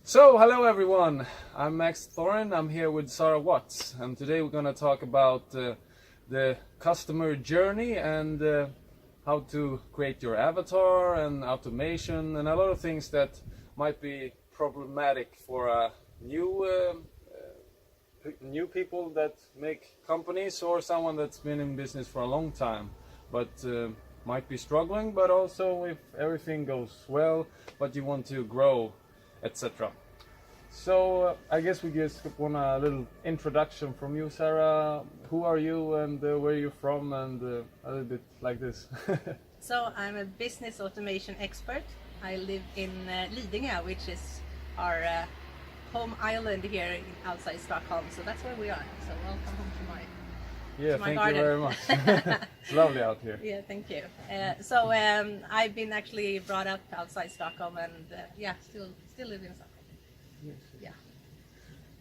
So, hello everyone, I'm Max Thorin, I'm here with Sarah Watz, and today we're going to talk about the customer journey and how to create your avatar and automation and a lot of things that might be problematic for new people that make companies or someone that's been in business for a long time but might be struggling, but also if everything goes well but you want to grow, etc. So I guess we just want a little introduction from you, Sarah. Who are you and where are you from, and a little bit like this. So I'm a business automation expert. I live in Lidingö, which is our home island here outside Stockholm. So that's where we are. So welcome home to my Thank garden. you very much. It's lovely out here. Yeah, thank you. I've been actually brought up outside Stockholm, and still live in Stockholm. Yes. Yeah.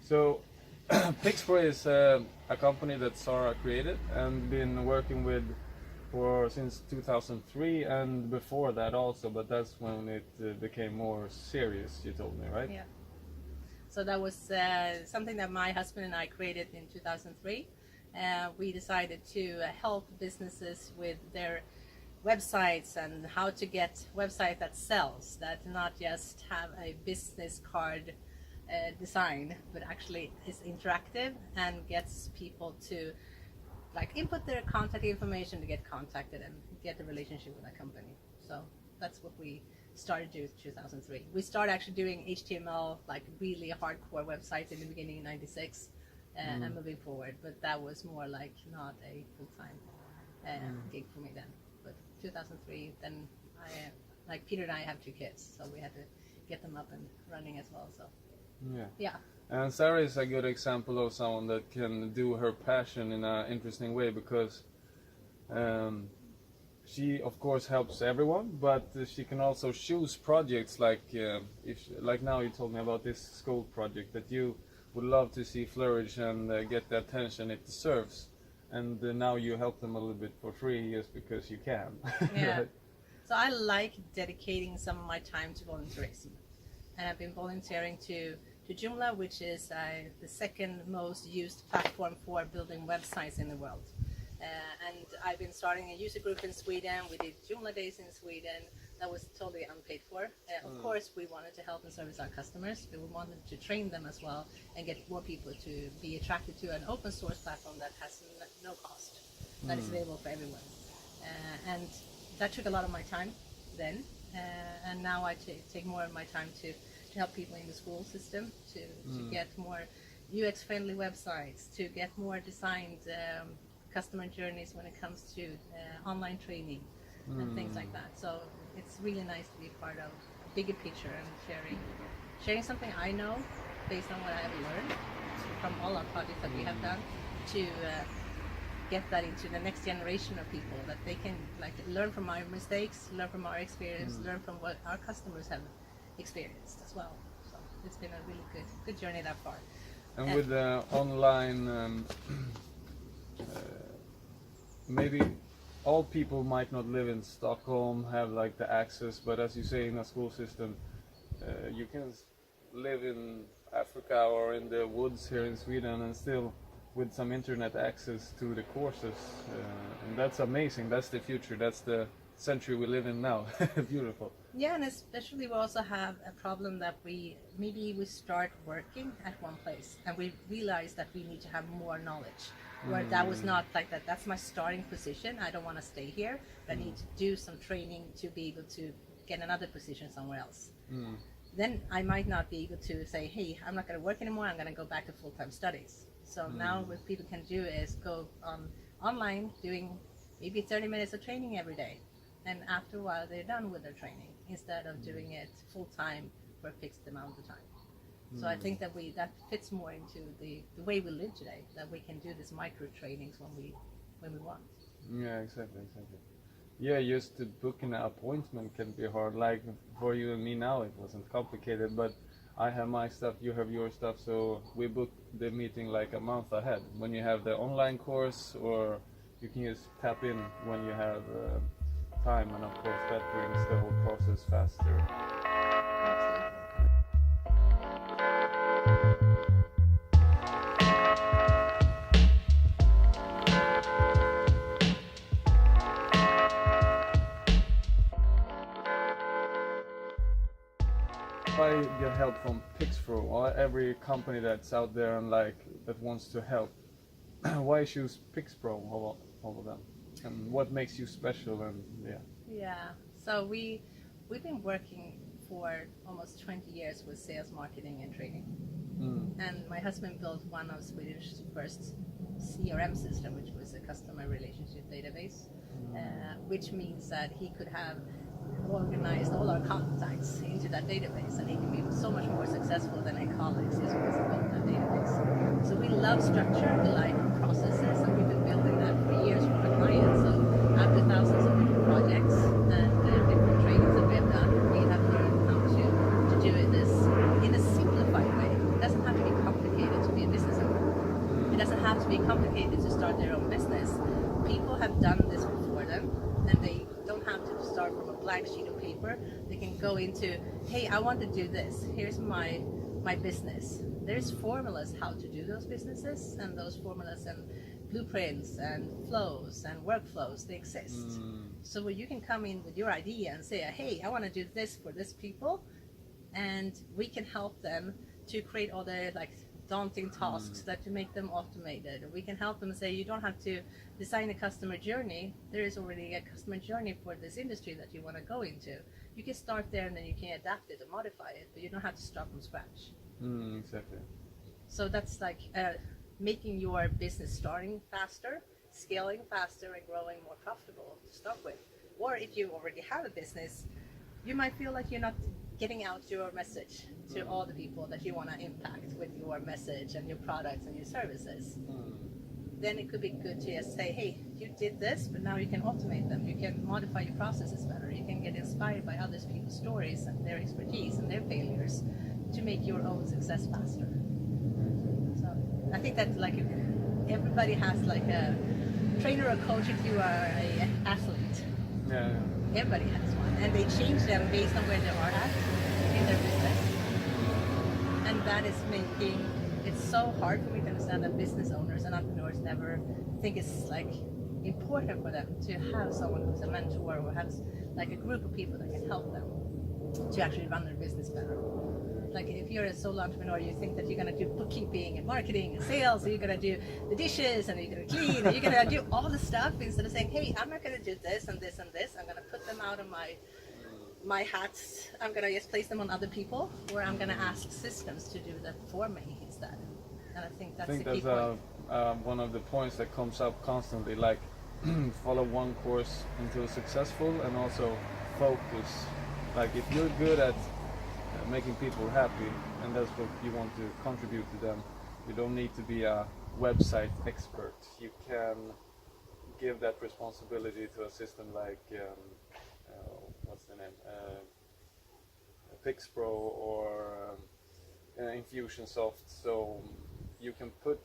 So Pixpro is a company that Sarah created and been working with since 2003 and before that also, but that's when it became more serious, you told me, right? Yeah. So that was something that my husband and I created in 2003. We decided to help businesses with their websites and how to get website that sells, that not just have a business card design, but actually is interactive and gets people to input their contact information to get contacted and get a relationship with a company. So that's what we started doing in 2003. We started actually doing HTML, really hardcore websites in the beginning in '96 and moving forward, but that was more not a full-time gig for me then. But 2003, then Peter and I have 2 kids, so we had to get them up and running as well. So yeah. And Sarah is a good example of someone that can do her passion in an interesting way, because she of course helps everyone, but she can also choose projects like now you told me about this school project that you would love to see flourish and get the attention it deserves, and now you help them a little bit for free just because you can. Yeah. Right? So I like dedicating some of my time to volunteerism, and I've been volunteering to Joomla, which is the second most used platform for building websites in the world. And I've been starting a user group in Sweden. We did Joomla days in Sweden. That was totally unpaid for. Of course, we wanted to help and service our customers, but we wanted to train them as well and get more people to be attracted to an open source platform that has no cost, that is available for everyone. And that took a lot of my time then. And now I take more of my time to help people in the school system to get more UX-friendly websites, to get more designed customer journeys when it comes to online training and things like that. So it's really nice to be part of a bigger picture and sharing something I know based on what I have learned from all our projects that we have done, to get that into the next generation of people, that they can learn from our mistakes, learn from our experience, learn from what our customers have experienced as well. So it's been a really good journey that far. And with the online, maybe all people might not live in Stockholm, have the access, but as you say, in a school system, you can live in Africa or in the woods here in Sweden and still with some internet access to the courses, and that's amazing. That's the future. That's the century we live in now. Beautiful. Yeah, and especially we also have a problem that we start working at one place and we realize that we need to have more knowledge. Where that was not like that. That's my starting position. I don't want to stay here, but I need to do some training to be able to get another position somewhere else. Then I might not be able to say, hey, I'm not going to work anymore. I'm going to go back to full-time studies. So now what people can do is go online doing maybe 30 minutes of training every day. And after a while, they're done with their training instead of doing it full-time for a fixed amount of time. So I think that fits more into the way we live today, that we can do these micro trainings when we want. Yeah, exactly. Yeah, just to book an appointment can be hard. Like for you and me now, it wasn't complicated, but I have my stuff, you have your stuff, so we book the meeting a month ahead. When you have the online course, or you can just tap in when you have time, and of course that brings the whole process faster. Absolutely. If I get help from Pixpro or every company that's out there and like that wants to help, why choose Pixpro over them? And what makes you special? And yeah. Yeah. So we've been working for almost 20 years with sales, marketing, and training. And my husband built one of Swedish's first CRM system, which was a customer relationship database, which means that he could have organized all our contacts into that database, and he can be so much more successful than a colleague just because he built that database. So we love structure, we like processes, and we've been building that for years for our clients. So after thousands of different projects and different trainings that we have done, we have learned how to do it this in a simplified way. It doesn't have to be complicated to be a business owner. It doesn't have to be complicated to start their own business. People have done this before them, and they don't have to start from a blank sheet of paper. They can go into, hey, I want to do this. Here's my business. There's formulas how to do those businesses, and those formulas and blueprints and flows and workflows, they exist. So you can come in with your idea and say, hey, I want to do this for this people, and we can help them to create all the like daunting tasks that to make them automated. We can help them say, you don't have to design a customer journey. There is already a customer journey for this industry that you want to go into. You can start there and then you can adapt it and modify it, but you don't have to start from scratch. Exactly. So that's like making your business starting faster, scaling faster, and growing more profitable to start with. Or if you already have a business, you might feel like you're not getting out your message to all the people that you want to impact with your message and your products and your services. Then it could be good to just say, hey, you did this, but now you can automate them. You can modify your processes better. You can get inspired by other people's stories and their expertise and their failures to make your own success faster. So I think that like everybody has like a trainer or coach if you are an athlete. Yeah. Everybody has one, and they change them based on where they are at in their business. And that is making it so hard for me to understand that business owners and entrepreneurs never think it's like important for them to have someone who's a mentor or has like a group of people that can help them to actually run their business better. Like if you're a solo entrepreneur, you think that you're gonna do bookkeeping and marketing and sales, and you're gonna do the dishes and you're gonna clean and you're gonna do all the stuff instead of saying, hey, I'm not gonna do this and this and this. I'm gonna put them out of my hats. I'm gonna just place them on other people, or I'm gonna ask systems to do that for me instead. And I think that's the key point. One of the points that comes up constantly, like follow one course until successful, and also focus. Like if you're good at making people happy, and that's what you want to contribute to them, you don't need to be a website expert. You can give that responsibility to a system like what's the name, Pixpro or Infusionsoft. So you can put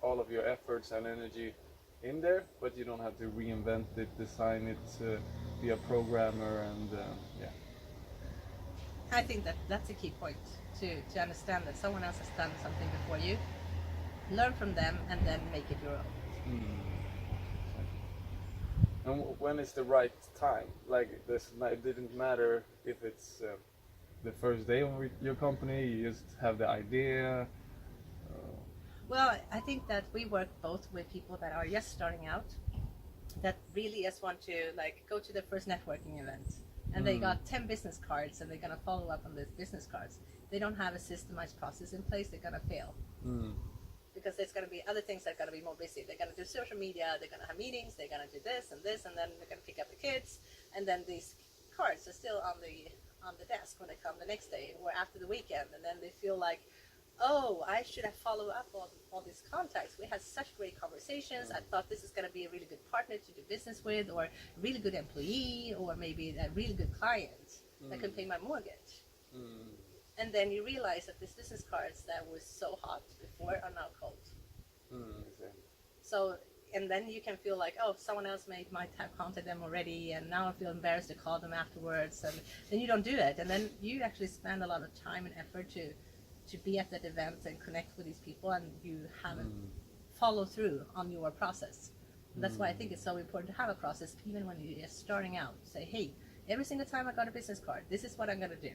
all of your efforts and energy in there, but you don't have to reinvent it, design it, be a programmer, and yeah. I think that that's a key point to understand that someone else has done something before you, learn from them, and then make it your own. And when is the right time? Like this, it didn't matter if it's the first day of your company. You just have the idea. Well, I think that we work both with people that are just starting out, that really just want to like go to their first networking event, and they got 10 business cards, and they're gonna follow up on these business cards. They don't have a systemized process in place. They're gonna fail. Because there's going to be other things that are going to be more busy. They're going to do social media, they're going to have meetings, they're going to do this, and then they're going to pick up the kids, and then these cards are still on the desk when they come the next day or after the weekend, and then they feel like, oh, I should have followed up on all these contacts. We had such great conversations. I thought this is going to be a really good partner to do business with, or a really good employee, or maybe a really good client that can pay my mortgage. And then you realize that these business cards that were so hot before are now cold. Exactly. So, and then you can feel like, oh, someone else might have contacted them already, and now I feel embarrassed to call them afterwards, and then you don't do it. And then you actually spend a lot of time and effort to to be at that event and connect with these people, and you haven't follow through on your process. And that's why I think it's so important to have a process, even when you're just starting out. Say, hey, every single time I got a business card, this is what I'm going to do.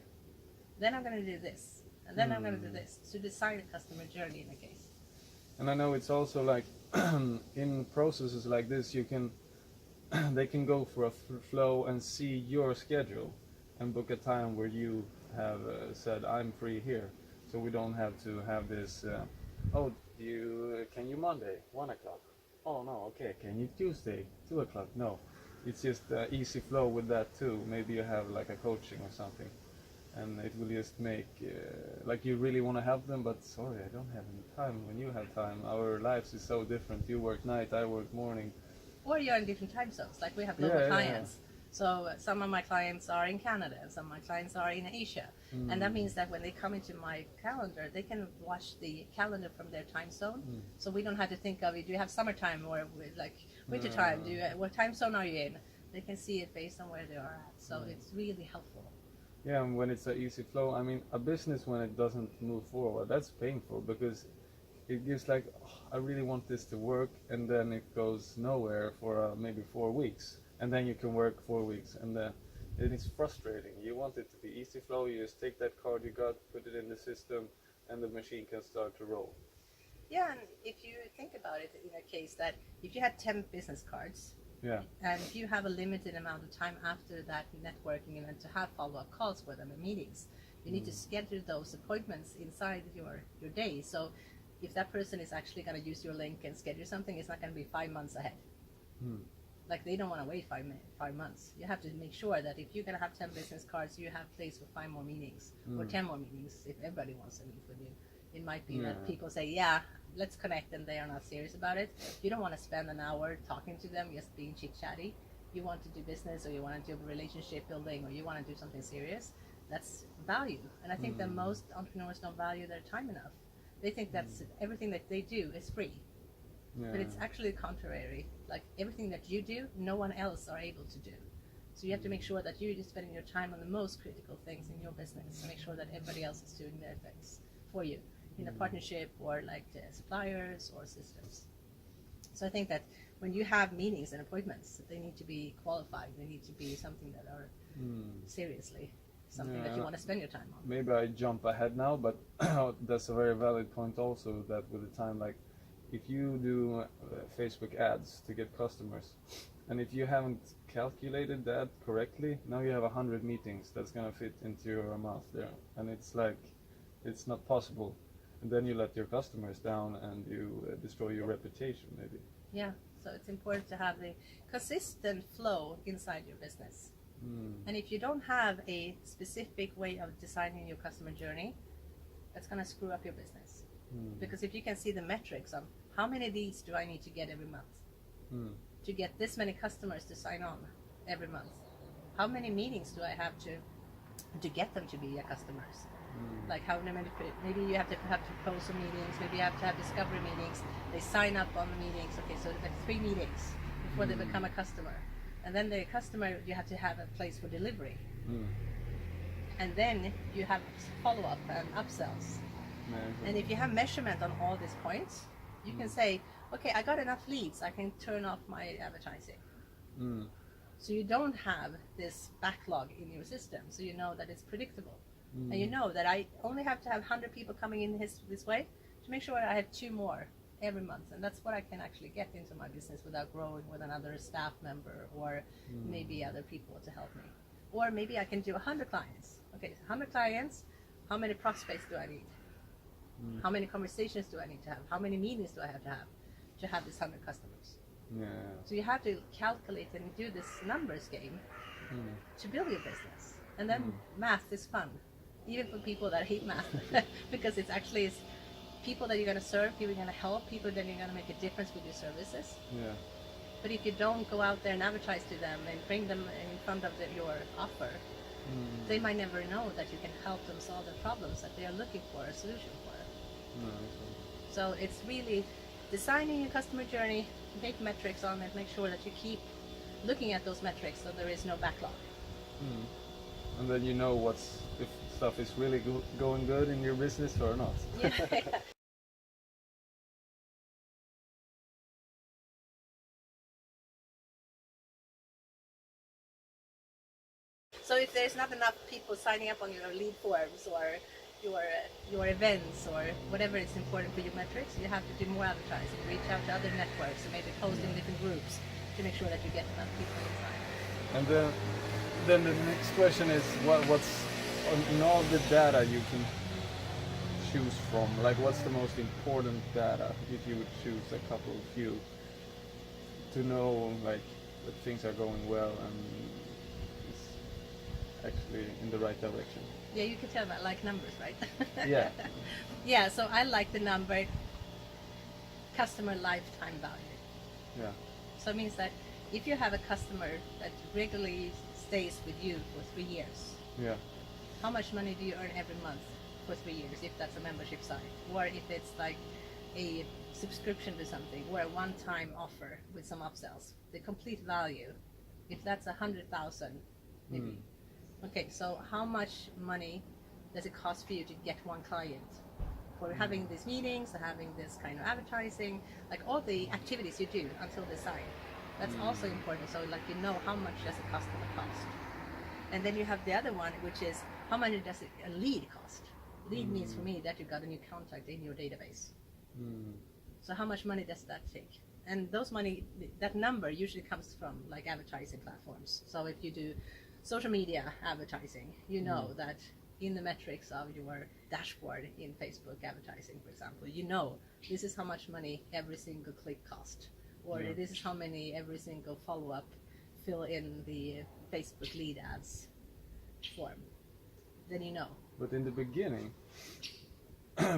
Then I'm going to do this, and then I'm going to do this. To design a customer journey in a case. And I know it's also like in processes like this, you can they can go for a flow and see your schedule and book a time where you have said I'm free here, so we don't have to have this. Oh, can you Monday 1 o'clock? Oh no, okay. Can you Tuesday 2 o'clock? No, it's just easy flow with that too. Maybe you have like a coaching or something, and it will just make like you really want to help them, but sorry, I don't have any time. When you have time, our lives is so different. You work night, I work morning. Or you're in different time zones. Like we have global clients. So some of my clients are in Canada, and some of my clients are in Asia. And that means that when they come into my calendar, they can watch the calendar from their time zone. So we don't have to think of, do you have summertime or like winter time? What time zone are you in? They can see it based on where they are at. So it's really helpful. Yeah, and when it's an easy flow, I mean, a business when it doesn't move forward, that's painful because it gives like, oh, I really want this to work, and then it goes nowhere for maybe 4 weeks. And then you can work 4 weeks, and then it's frustrating. You want it to be easy flow. You just take that card you got, put it in the system, and the machine can start to roll. Yeah, and if you think about it in a case that if you had 10 business cards, and if you have a limited amount of time after that networking event to have follow-up calls for them and meetings, you need to schedule those appointments inside your day. So if that person is actually going to use your link and schedule something, it's not going to be 5 months ahead. Like they don't want to wait 5 months. You have to make sure that if you're going to have 10 business cards, you have place for 5 more meetings or 10 more meetings if everybody wants to meet with you. It might be that people say, yeah, let's connect, and they are not serious about it. You don't want to spend an hour talking to them, just being chit-chatty. You want to do business, or you want to do relationship building, or you want to do something serious. That's value. And I think that most entrepreneurs don't value their time enough. They think that's everything that they do is free. But it's actually contrary. Like everything that you do, no one else are able to do. So you have to make sure that you're just spending your time on the most critical things in your business, and make sure that everybody else is doing their things for you in a partnership or like suppliers or systems. So I think that when you have meetings and appointments, they need to be qualified. They need to be something that are seriously something that you want to spend your time on. Maybe I jump ahead now, but that's a very valid point also, that with the time, like if you do Facebook ads to get customers, and if you haven't calculated that correctly, now you have 100 meetings that's gonna fit into your mouth there, and it's like, it's not possible. And then you let your customers down, and you destroy your reputation maybe. Yeah, so it's important to have the consistent flow inside your business. And if you don't have a specific way of designing your customer journey, that's going to screw up your business. Because if you can see the metrics on how many leads do I need to get every month to get this many customers to sign on every month, how many meetings do I have to get them to be your customers? Like how many, maybe you have proposal meetings, maybe you have to have discovery meetings. They sign up on the meetings. Okay, so like 3 meetings before they become a customer. And then the customer, you have to have a place for delivery. And then you have follow-up and upsells. And if you have measurement on all these points, you can say, okay, I got enough leads, I can turn off my advertising. So you don't have this backlog in your system, so you know that it's predictable. And you know that I only have to have 100 people coming in this way to make sure I have 2 more every month. And that's what I can actually get into my business without growing with another staff member or maybe other people to help me. Or maybe I can do 100 clients. Okay, 100 clients, how many prospects do I need? How many conversations do I need to have? How many meetings do I have to have these 100 customers? So you have to calculate and do this numbers game to build your business. And then math is fun, even for people that hate math, because it's actually people that you're going to serve, people you're going to help, people that you're going to make a difference with your services. But if you don't go out there and advertise to them and bring them in front of your offer, they might never know that you can help them solve the problems that they are looking for a solution for. So it's really designing your customer journey, make metrics on it, make sure that you keep looking at those metrics so there is no backlog. And then you know if stuff is really going good in your business or not. Yeah. So if there's not enough people signing up on your lead forms or your events or whatever is important for your metrics, you have to do more advertising, reach out to other networks, and maybe post in different groups to make sure that you get enough people inside. And then the next question is what's in all the data you can choose from? Like, what's the most important data if you would choose a couple of few to know like that things are going well and it's actually in the right direction? Yeah, you can tell that like numbers, right? Yeah. Yeah, so I like the number customer lifetime value. Yeah. So it means that if you have a customer that regularly stays with you for 3 years, Yeah. how much money do you earn every month for 3 years if that's a membership site? Or if it's like a subscription to something or a one-time offer with some upsells, the complete value, if that's 100,000 maybe. Okay, so how much money does it cost for you to get one client? For having these meetings, having this kind of advertising, like all the activities you do until they sign. That's also important. So like you know how much does a customer cost. And then you have the other one, which is how much does a lead cost? Lead means for me that you got a new contact in your database. So how much money does that take? And those money, that number usually comes from like advertising platforms. So if you do social media advertising, you know that in the metrics of your dashboard in Facebook advertising, for example, you know this is how much money every single click cost, or this is how many every single follow-up fill in the Facebook lead ads form. Then you know. But in the beginning,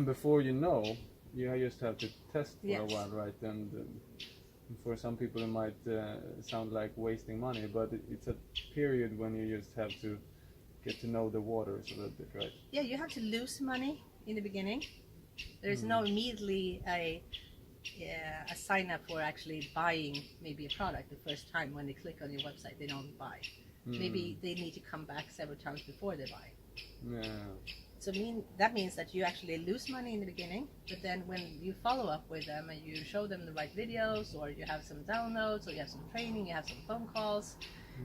before you know, you just have to test for a while, right? And for some people it might sound like wasting money, but it's a period when you just have to get to know the waters a little bit, right? Yeah, you have to lose money in the beginning. There is no immediately a sign up for actually buying maybe a product the first time. When they click on your website, they don't buy. Maybe they need to come back several times before they buy. Yeah. So that means that you actually lose money in the beginning, but then when you follow up with them and you show them the right videos, or you have some downloads, or you have some training, you have some phone calls,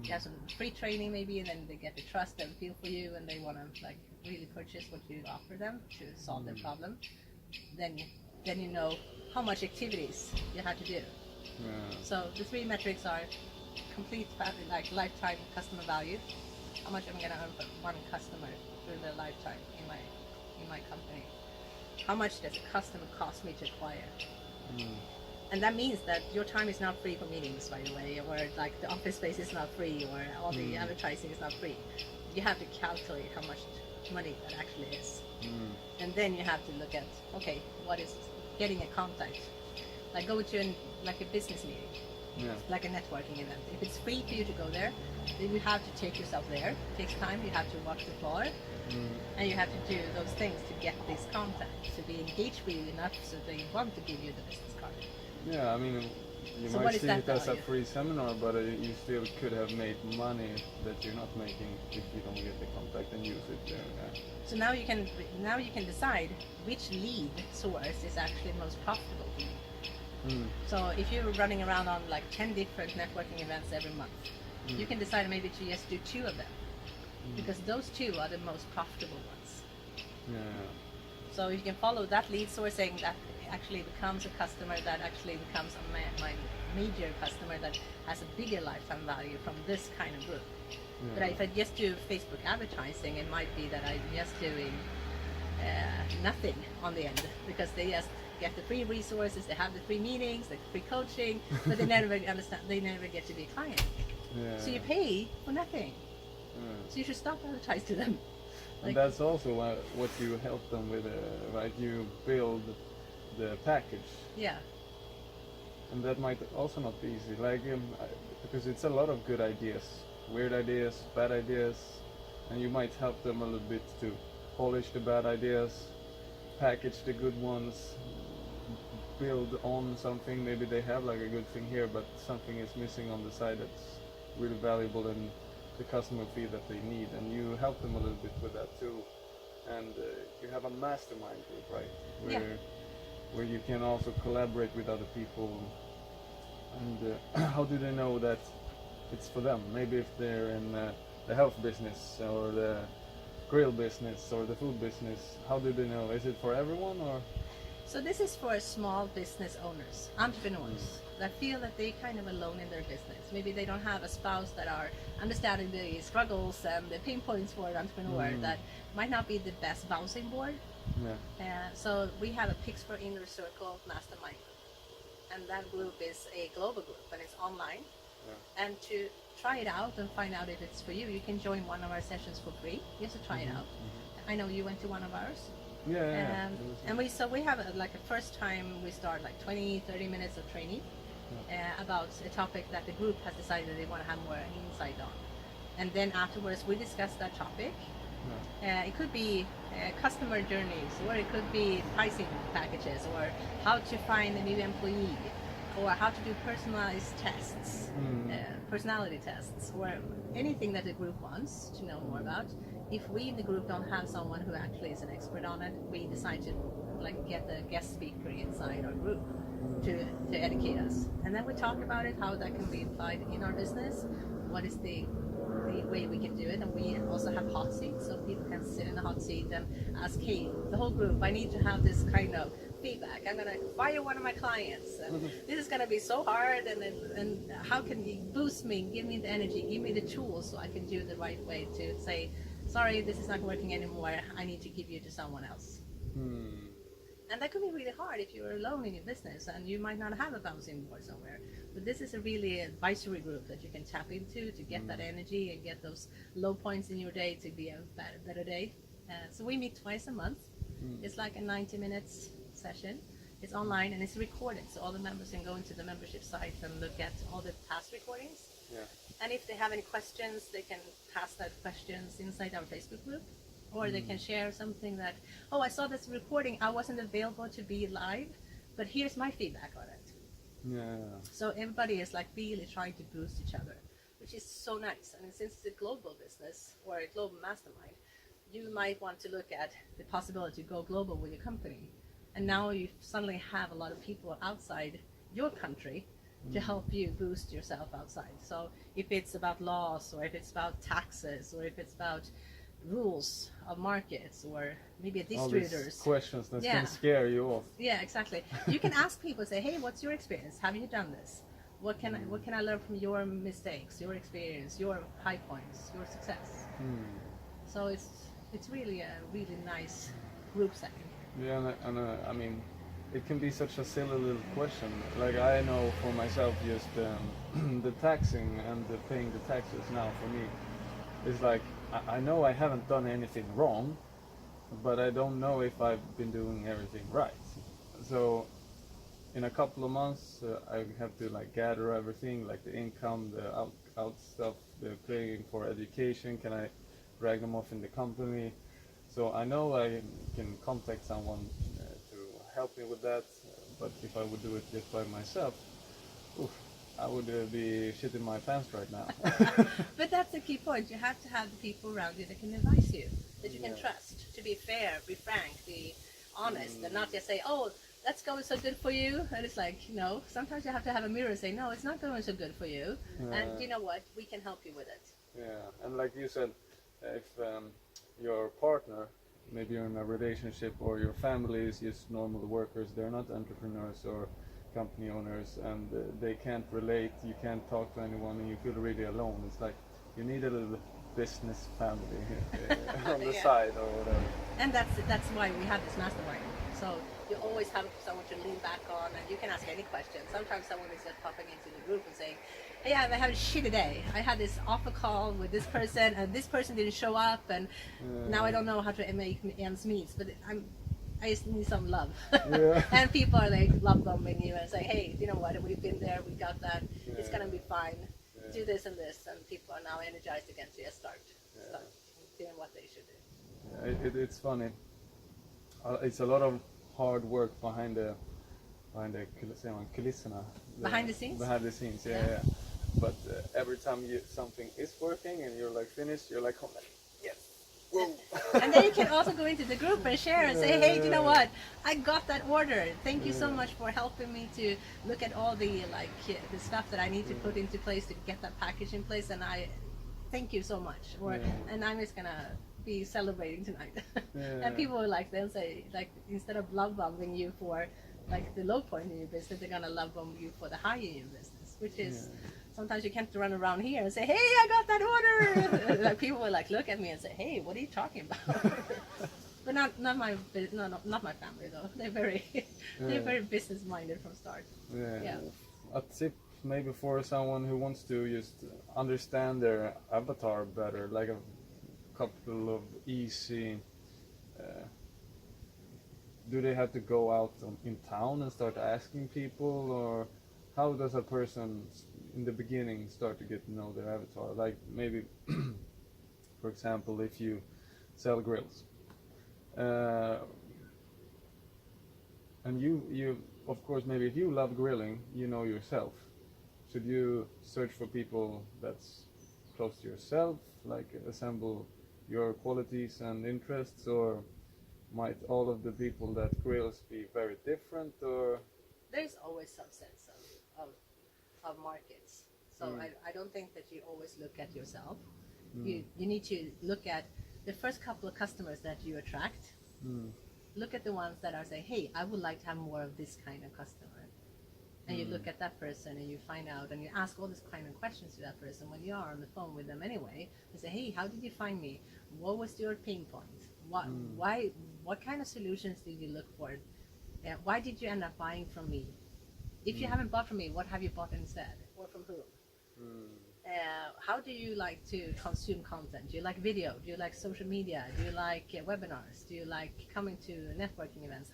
you have some free training maybe, and then they get to trust and feel for you, and they want to like really purchase what you offer them to solve their problem. Then you know how much activities you have to do. So the 3 metrics are complete like lifetime customer value. How much am I going to earn for one customer through their lifetime in my company? How much does a customer cost me to acquire? And that means that your time is not free for meetings, by the way, or like the office space is not free, or all the advertising is not free. You have to calculate how much money that actually is. And then you have to look at, okay, what is getting a contact? Like go to like a business meeting, like a networking event. If it's free for you to go there, then you have to take yourself there. It takes time. You have to walk the floor, and you have to do those things to get this contact, to be engaged with you enough so they want to give you the business card. Yeah, I mean, you So might see it as a value? free seminar, but you still could have made money that you're not making if you don't get the contact and use it there. Yeah. So now you can decide which lead source is actually most profitable for you. So if you're running around on like 10 different networking events every month, you can decide maybe to just do 2 of them, because those 2 are the most profitable ones. Yeah. So you can follow that lead sourcing that actually becomes a customer, that actually becomes my major customer that has a bigger lifetime value from this kind of group. But if I just do Facebook advertising, it might be that I'm just doing nothing on the end, because they just get the free resources, they have the free meetings, the free coaching, but they never understand, they never get to be a client. So you pay for nothing. So you should stop advertising to them. And that's also what you help them with, right? You build the package. Yeah. And that might also not be easy, like because it's a lot of good ideas, weird ideas, bad ideas, and you might help them a little bit to polish the bad ideas, package the good ones, build on something. Maybe they have like a good thing here, but something is missing on the side that's really valuable and the customer feel that they need, and you help them a little bit with that too. and you have a mastermind group, right? Yeah. Where you can also collaborate with other people. And how do they know that it's for them? Maybe if they're in the health business or the grill business or the food business, how do they know? Is it for everyone or? So this is for small business owners, entrepreneurs that feel that they're kind of alone in their business. Maybe they don't have a spouse that are understanding the struggles and the pain points for an entrepreneur that might not be the best bouncing board. Yeah. So we have a Pixpro Inner Circle Mastermind, and that group is a global group and it's online. Yeah. And to try it out and find out if it's for you, you can join one of our sessions for free just to try it out. I know you went to one of ours. Yeah. And we have like a first time we start like 20-30 minutes of training about a topic that the group has decided they want to have more insight on, and then afterwards we discuss that topic. It could be customer journeys, or it could be pricing packages, or how to find a new employee, or how to do personalized tests, personality tests, or anything that the group wants to know more about. If we in the group don't have someone who actually is an expert on it, we decide to like get the guest speaker inside our group to educate us. And then we talk about it, how that can be applied in our business, what is the way we can do it. And we also have hot seats, so people can sit in the hot seat and ask, hey, the whole group, I need to have this kind of feedback. I'm going to fire one of my clients, and this is going to be so hard, and how can you boost me, give me the energy, give me the tools so I can do it the right way to say, sorry, this is not working anymore, I need to give you to someone else. And that could be really hard if you're alone in your business and you might not have a bouncing board somewhere. But this is a really advisory group that you can tap into to get that energy and get those low points in your day to be a better day. So we meet twice a month. It's like a 90 minutes session. It's online and it's recorded, so all the members can go into the membership site and look at all the past recordings. Yeah. And if they have any questions, they can pass that questions inside our Facebook group. Or they can share something that, oh, I saw this recording, I wasn't available to be live, but here's my feedback on it. Yeah. So everybody is like really trying to boost each other, which is so nice. And since it's a global business or a global mastermind, you might want to look at the possibility to go global with your company. And now you suddenly have a lot of people outside your country to help you boost yourself outside. So if it's about laws, or if it's about taxes, or if it's about rules of markets, or maybe distributors. All these questions that can scare you off. Yeah, exactly. You can ask people, say, hey, what's your experience? Have you done this? What can I learn from your mistakes, your experience, your high points, your success? So it's really a really nice group setting. Yeah, and I mean, it can be such a silly little question. Like I know for myself, just the taxing and the paying the taxes now for me is like, I know I haven't done anything wrong, but I don't know if I've been doing everything right. So in a couple of months, I have to like gather everything, like the income, the out stuff, the paying for education. Can I drag them off in the company? So I know I can contact someone to help me with that. But if I would do it just by myself, I would be shitting my pants right now. But that's the key point. You have to have the people around you that can advise you, that you can trust, to be fair, be frank, be honest, and not just say, oh, that's going so good for you. And it's like, no, sometimes you have to have a mirror and say, no, it's not going so good for you. And you know what? We can help you with it. Yeah, and like you said, if your partner, maybe you're in a relationship, or your family is just normal workers, they're not entrepreneurs or company owners, and they can't relate, you can't talk to anyone, and you feel really alone. It's like you need a little business family on the side or whatever. And that's why we have this mastermind. So you always have someone to lean back on, and you can ask any question. Sometimes someone is just popping into the group and saying, hey, I had a shitty day. I had this awful call with this person, and this person didn't show up, and now I don't know how to make ends meet. But I just need some love. And people are like love bombing you and say, hey, you know what, we've been there, we got that, it's gonna be fine, do this and this, and people are now energized again to just start doing what they should do. It's funny. It's a lot of hard work behind the kulisserna. Behind the scenes? Behind the scenes, yeah. But every time something is working and you're like finished, you're like, oh, yes, Whoa. And then you can also go into the group and share and say, hey, you know what? I got that order. Thank you so much for helping me to look at all the the stuff that I need to put into place to get that package in place. And I thank you so much. And I'm just gonna be celebrating tonight. And people will they'll say instead of love bombing you for the low point in your business, they're gonna love bomb you for the high in your business, which is sometimes you can't run around here and say, hey, I got that order. People will look at me and say, hey, what are you talking about? But not my family though. They're very business minded from start. Yeah. A tip maybe for someone who wants to just understand their avatar better, like a couple of easy. Do they have to go out in town and start asking people, or how does a person in the beginning start to get to know their avatar? Like maybe, for example, if you sell grills, and you of course maybe if you love grilling, you know yourself. Should you search for people that's close to yourself, like assemble your qualities and interests, or might all of the people that grills be very different, or there's always some sense of markets. So I don't think that you always look at yourself. You need to look at the first couple of customers that you attract. Look at the ones that are saying, hey, I would like to have more of this kind of customer. And you look at that person and you find out and you ask all these kind of questions to that person when you are on the phone with them anyway. You say, hey, how did you find me? What was your pain point? What kind of solutions did you look for? Why did you end up buying from me? If you haven't bought from me, what have you bought instead? Or from whom? How do you like to consume content? Do you like video? Do you like social media? Do you like webinars? Do you like coming to networking events?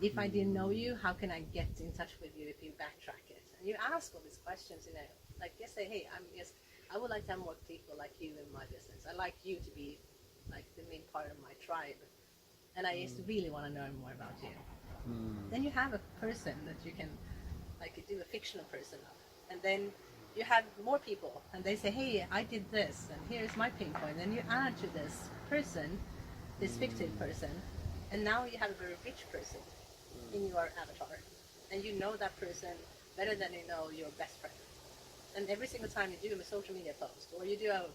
If I didn't know you, how can I get in touch with you if you backtrack it? And you ask all these questions, just say, hey, I would like to have more people like you in my business. I like you to be the main part of my tribe. And I just really want to know more about you. Then you have a person that you can do a fictional person of. And then you have more people and they say, hey, I did this and here's my pain point. And you add to this person, this fictive person, and now you have a very rich person in your avatar. And you know that person better than you know your best friend. And every single time you do a social media post, or you do a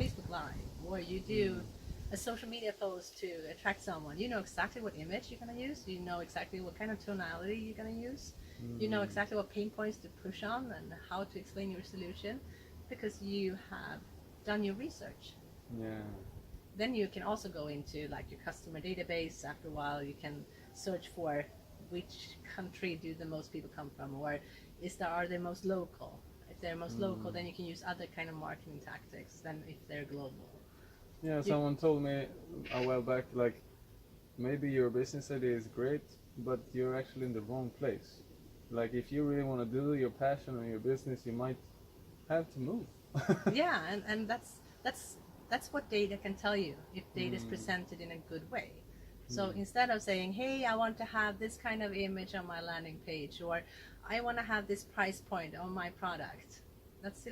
Facebook Live, or you do a social media post to attract someone, you know exactly what image you're going to use, you know exactly what kind of tonality you're going to use, you know exactly what pain points to push on and how to explain your solution, because you have done your research. Then you can also go into your customer database. After a while you can search for which country do the most people come from, or are they most local? If they're most local, then you can use other kind of marketing tactics than if they're global. Yeah, someone told me a while back, maybe your business idea is great, but you're actually in the wrong place. If you really want to do your passion or your business, you might have to move. Yeah, and that's what data can tell you, if data is presented in a good way. So instead of saying, hey, I want to have this kind of image on my landing page, or I want to have this price point on my product, that's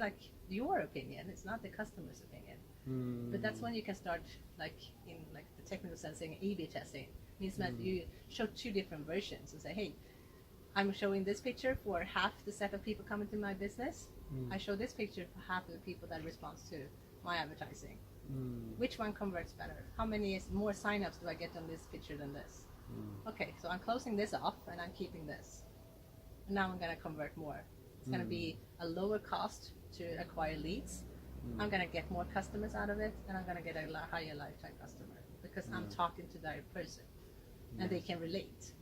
your opinion, it's not the customer's opinion. But that's when you can start, in the technical sense, saying A/B testing. It means that you show two different versions and say, hey, I'm showing this picture for half the set of people coming to my business. I show this picture for half of the people that respond to my advertising. Which one converts better? How many more signups do I get on this picture than this? Okay, so I'm closing this off and I'm keeping this. And now I'm going to convert more. It's going to be a lower cost to acquire leads. I'm going to get more customers out of it, and I'm going to get a higher lifetime customer because I'm talking to that person and they can relate.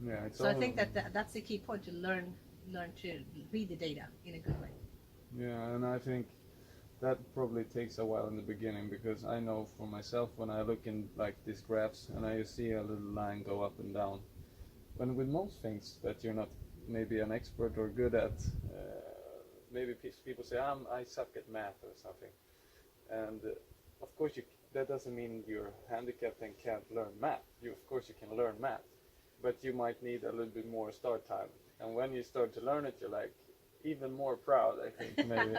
Yeah, so I think that's the key point, to learn to read the data in a good way. Yeah, and I think that probably takes a while in the beginning, because I know for myself, when I look in these graphs and I see a little line go up and down, when with most things that you're not maybe an expert or good at, maybe people say, I suck at math or something, and of course that doesn't mean you're handicapped and can't learn math. Of course you can learn math, but you might need a little bit more start time. And when you start to learn it, you're even more proud, I think, maybe.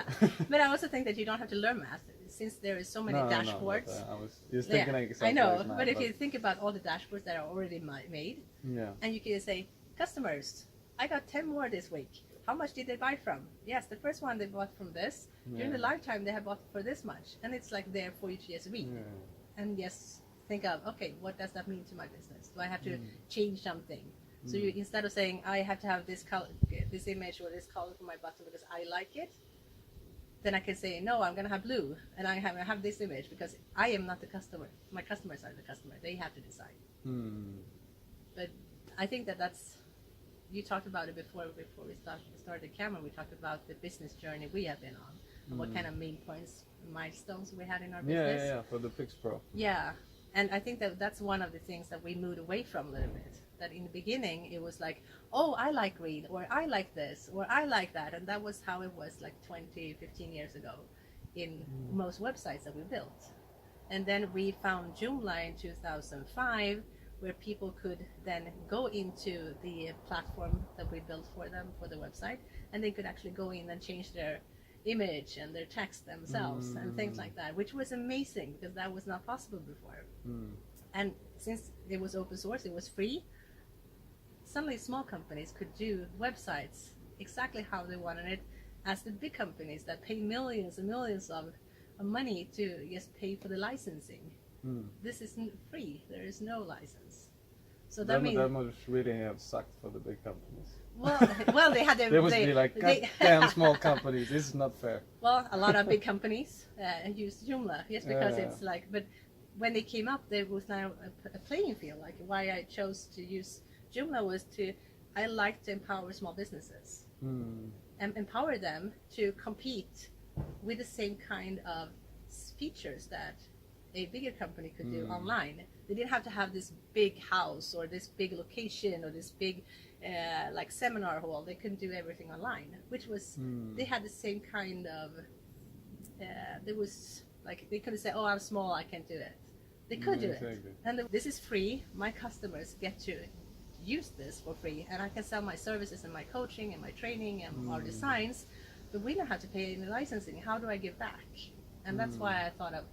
But I also think that you don't have to learn math since there is so many dashboards. I was just thinking exactly I know, like math, but if you think about all the dashboards that are already made, yeah, and you can say, customers, I got 10 more this week. How much did they buy from? Yes, the first one they bought from this. During the lifetime, they have bought for this much. And it's like there for you to just read. And yes, think of, okay, what does that mean to my business? Do I have to change something? So you, instead of saying, I have to have this color, this image or this color for my button because I like it, then I can say, no, I'm going to have blue. And I have this image because I am not the customer. My customers are the customer. They have to decide. But I think that that's, you talked about it before we started the camera. We talked about the business journey we have been on, and what kind of main points, milestones we had in our business. Yeah, for the Pixpro. Yeah, and I think that that's one of the things that we moved away from a little bit. That in the beginning it was like, oh, I like green, or I like this, or I like that, and that was how it was like 20, 15 years ago in most websites that we built. And then we found Joomla in 2005, where people could then go into the platform that we built for them for the website, and they could actually go in and change their image and their text themselves and things like that, which was amazing because that was not possible before. And since it was open source, it was free, suddenly small companies could do websites exactly how they wanted it, as the big companies that pay millions and millions of money to just pay for the licensing. This isn't free. There is no license. So that means that must really have sucked for the big companies. Well, they had their. They must be like, damn small companies. This is not fair. Well, a lot of big companies use Joomla just because it's like. But when they came up, there was now a playing field. Like why I chose to use Joomla was I like to empower small businesses and empower them to compete with the same kind of features that a bigger company could do online. They didn't have to have this big house or this big location or this big like seminar hall. They could do everything online, which was they had the same kind of there was like they couldn't say, oh, I'm small, I can't do it. They could do it, and this is free. My customers get to use this for free, and I can sell my services and my coaching and my training and our designs, but we don't have to pay any licensing. How do I give back? And that's why I thought of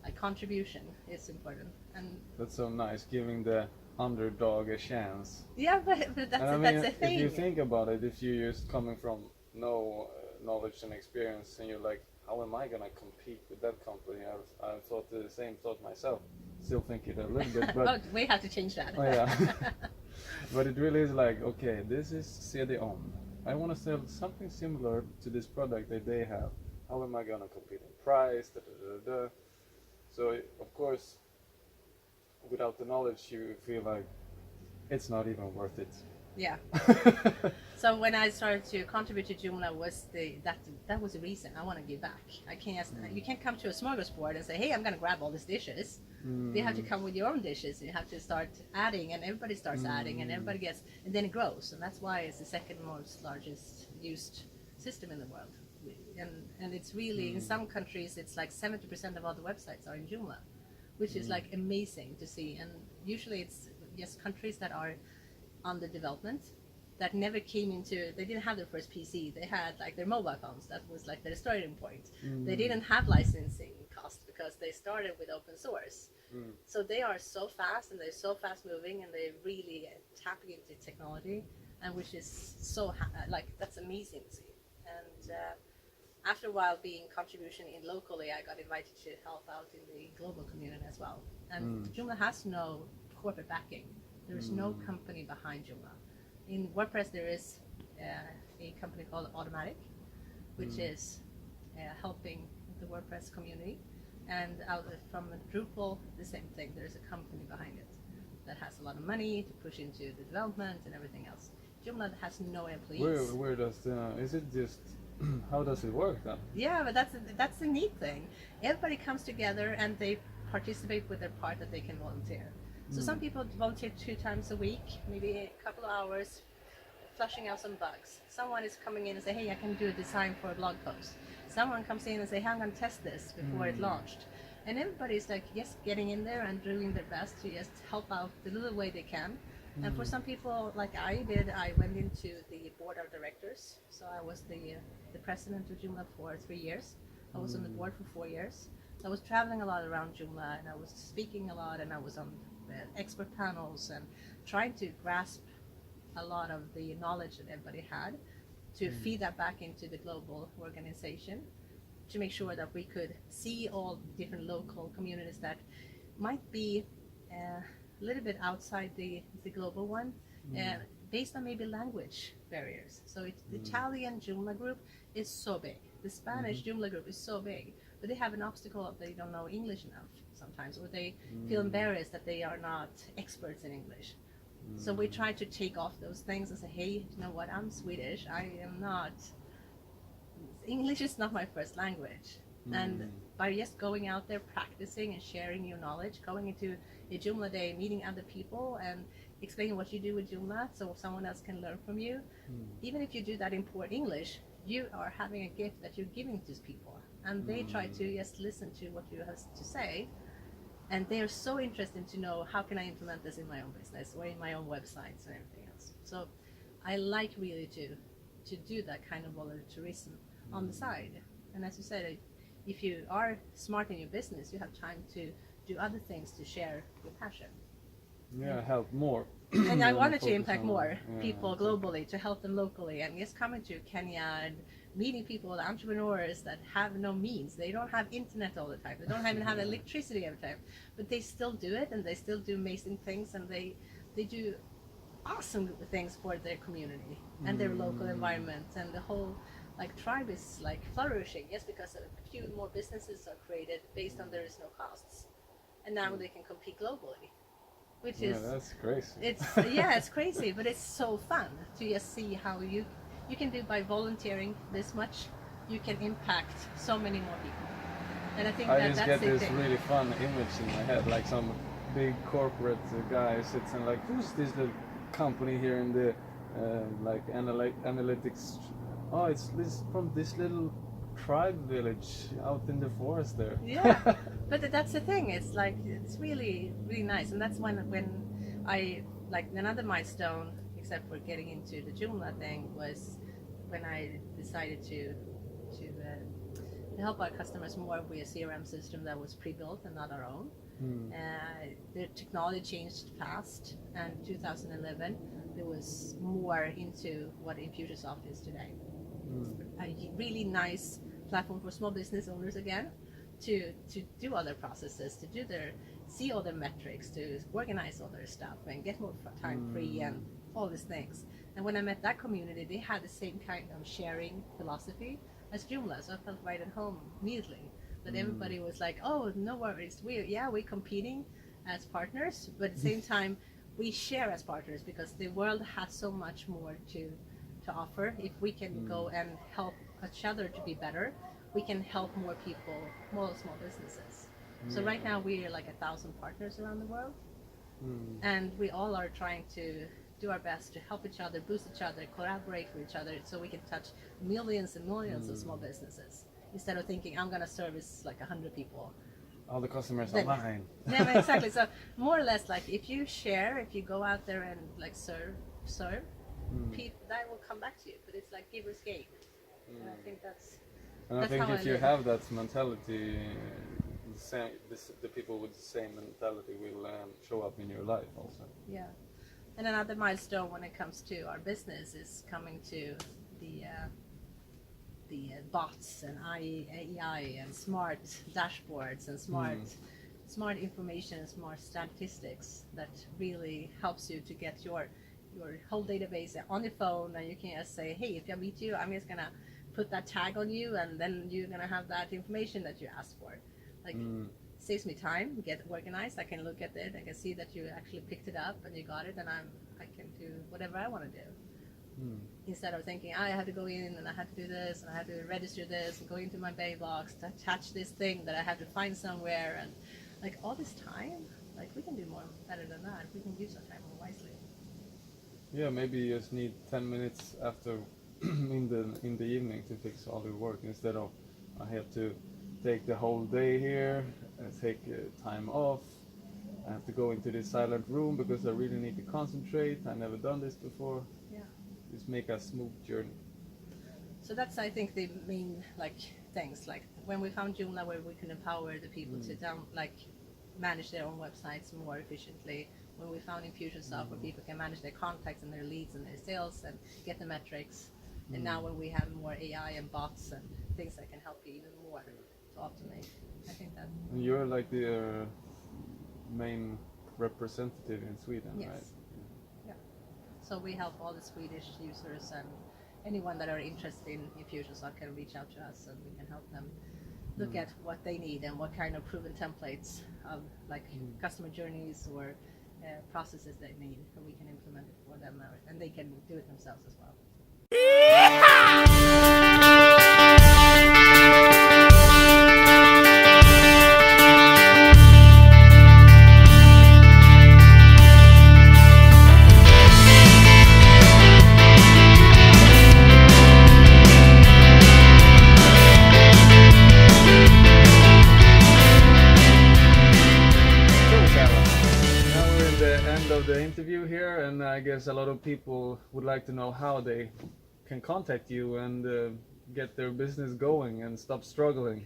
like contribution is important. And that's so nice, giving the underdog a chance. Yeah, but that's the thing. If you think about it, if you're just coming from no knowledge and experience, and you're like, how am I gonna compete with that company? I thought the same thought myself. Still think it a little bit, but oh, we have to change that. Oh, yeah. But it really is like, okay, this is CD-ON. I want to sell something similar to this product that they have. How am I gonna compete in price? So of course, without the knowledge, you feel like it's not even worth it. Yeah. So when I started to contribute to Joomla, that was the reason I want to give back. I can't. You can't come to a smorgasbord and say, "Hey, I'm going to grab all these dishes." You have to come with your own dishes. You have to start adding, and everybody starts adding, and everybody gets, and then it grows, and that's why it's the second most largest used system in the world. And it's really in some countries it's like 70% of all the websites are in Joomla, which is like amazing to see. And usually it's just countries that are under development that never came into, they didn't have their first PC, they had like their mobile phones, that was like their starting point. They didn't have licensing costs because they started with open source. So they are so fast and they're so fast moving and they're really tapping into technology, and which is so like that's amazing to see. And after a while being contribution in locally, I got invited to help out in the global community as well. And Joomla has no corporate backing. There is no company behind Joomla. In WordPress, there is a company called Automatic, which is helping the WordPress community. And out from Drupal, the same thing. There's a company behind it that has a lot of money to push into the development and everything else. Joomla has no employees. Where does is it just how does it work then? Yeah, but that's the neat thing. Everybody comes together and they participate with their part that they can volunteer. So some people volunteer 2 times a week, maybe a couple of hours, flushing out some bugs. Someone is coming in and say, hey, I can do a design for a blog post. Someone comes in and say, hey, I'm going to test this before it launched. And everybody's like, yes, getting in there and doing their best to just help out the little way they can. And for some people, like I did, I went into the board of directors. So I was the president of Joomla for 3 years. I was on the board for 4 years. I was traveling a lot around Joomla, and I was speaking a lot, and I was on expert panels and trying to grasp a lot of the knowledge that everybody had to feed that back into the global organization, to make sure that we could see all different local communities that might be a little bit outside the global one, based on maybe language barriers. So the Italian Joomla group is so big. The Spanish Joomla group is so big, but they have an obstacle of they don't know English enough sometimes, or they feel embarrassed that they are not experts in English. So we try to take off those things and say, hey, you know what, I'm Swedish, I am not, English is not my first language. And by just going out there, practicing and sharing your knowledge, going into a Joomla day, meeting other people and explaining what you do with Joomla so someone else can learn from you. Even if you do that in poor English, you are having a gift that you're giving to people. And they try to just listen to what you have to say. And they are so interested to know, how can I implement this in my own business or in my own websites and everything else. So I like really to do that kind of volunteerism on the side. And as you said, if you are smart in your business, you have time to do other things to share your passion. Yeah, help more. And I wanted to impact more people globally, to help them locally, and just coming to Kenya and meeting people, entrepreneurs that have no means. They don't have internet all the time. They don't even have electricity all the time, but they still do it, and they still do amazing things, and they do awesome things for their community and their local environment, and the whole tribe is flourishing just because a few more businesses are created based on there is no costs, and now they can compete globally. Which is, that's crazy. It's crazy, but it's so fun to just see how you can do by volunteering this much, you can impact so many more people. And I think that's the get this thing. really fun image in my head, like some big corporate guy sits and who's this little company here in the analytics? Oh, it's this from this little tribe village out in the forest there. Yeah, but that's the thing. It's it's really nice, and that's when I another milestone, except for getting into the Joomla thing, was when I decided to help our customers more with a CRM system that was pre-built and not our own. The technology changed fast, and 2011 there was more into what Infusionsoft is today. A really nice platform for small business owners again, to do other processes, to see all their metrics, to organize all their stuff and get more time free and all these things. And when I met that community, they had the same kind of sharing philosophy as Joomla, so I felt right at home immediately. That everybody was like, oh, no worries, we're competing as partners, but at the same time we share as partners, because the world has so much more to offer. If we can go and help each other to be better, we can help more people, more small businesses. So right now we are 1,000 partners around the world, and we all are trying to do our best to help each other, boost each other, collaborate with each other, so we can touch millions and millions of small businesses, instead of thinking I'm going to service 100 people. All the customers are mine. Yeah, exactly. So more or less, if you share, if you go out there and serve, that will come back to you. But it's giver's gain. And I think that's. And I think if you have that mentality, the people with the same mentality will show up in your life also. Yeah. And another milestone when it comes to our business is coming to the bots and AI and smart dashboards and smart information, smart statistics that really helps you to get your whole database on your phone, and you can just say, hey, if I meet you, I'm just gonna put that tag on you, and then you're gonna have that information that you asked for. Saves me time, get organized. I can look at it, I can see that you actually picked it up and you got it, and I can do whatever I want to do. Instead of thinking I have to go in and I have to do this and I have to register this and go into my mailbox to attach this thing that I have to find somewhere, and all this time, we can do more better than that. We can use our time more wisely. Yeah, maybe you just need 10 minutes after in the evening to fix all your work, instead of I have to take the whole day here, take time off, I have to go into this silent room because I really need to concentrate. I never done this before. Yeah. Just make a smooth journey. So that's, I think, the main things. Like when we found Joomla, where we can empower the people to manage their own websites more efficiently. When we found Infusionsoft, where people can manage their contacts and their leads and their sales and get the metrics. And now when we have more AI and bots and things that can help you even more to automate, I think that. And you're like the main representative in Sweden, Yes. right? Yeah. So we help all the Swedish users and anyone that are interested in Infusionsoft can reach out to us, and we can help them look at what they need and what kind of proven templates of customer journeys or processes they need, and we can implement it for them, and they can do it themselves as well. Of the interview here, and I guess a lot of people would like to know how they can contact you and get their business going and stop struggling.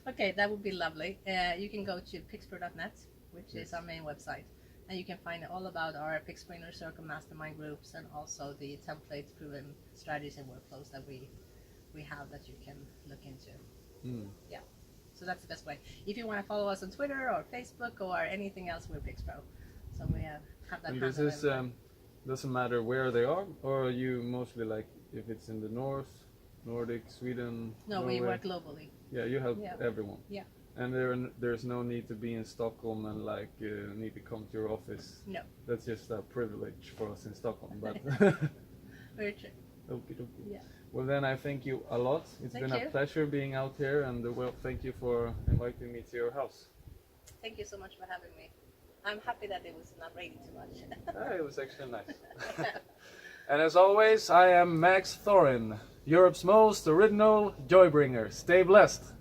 Okay, that would be lovely. You can go to pixpro.net, which is our main website, and you can find all about our Pixpro Inner Circle mastermind groups and also the templates, proven strategies and workflows that we have that you can look into. Yeah, so that's the best way. If you want to follow us on Twitter or Facebook or anything else, we're Pixpro. So we have that. And this is doesn't matter where they are, or are you mostly like if it's in the north, Nordic, Sweden? No, Norway? we work globally. Yeah, you help everyone. Yeah. And there's no need to be in Stockholm and need to come to your office. No. That's just a privilege for us in Stockholm, but. Very true. Okay. Yeah. Well, then I thank you a lot. It's been a pleasure being out here, and thank you for inviting me to your house. Thank you so much for having me. I'm happy that it was not raining too much. It was actually nice. And as always, I am Max Thorin, Europe's most original joy bringer. Stay blessed.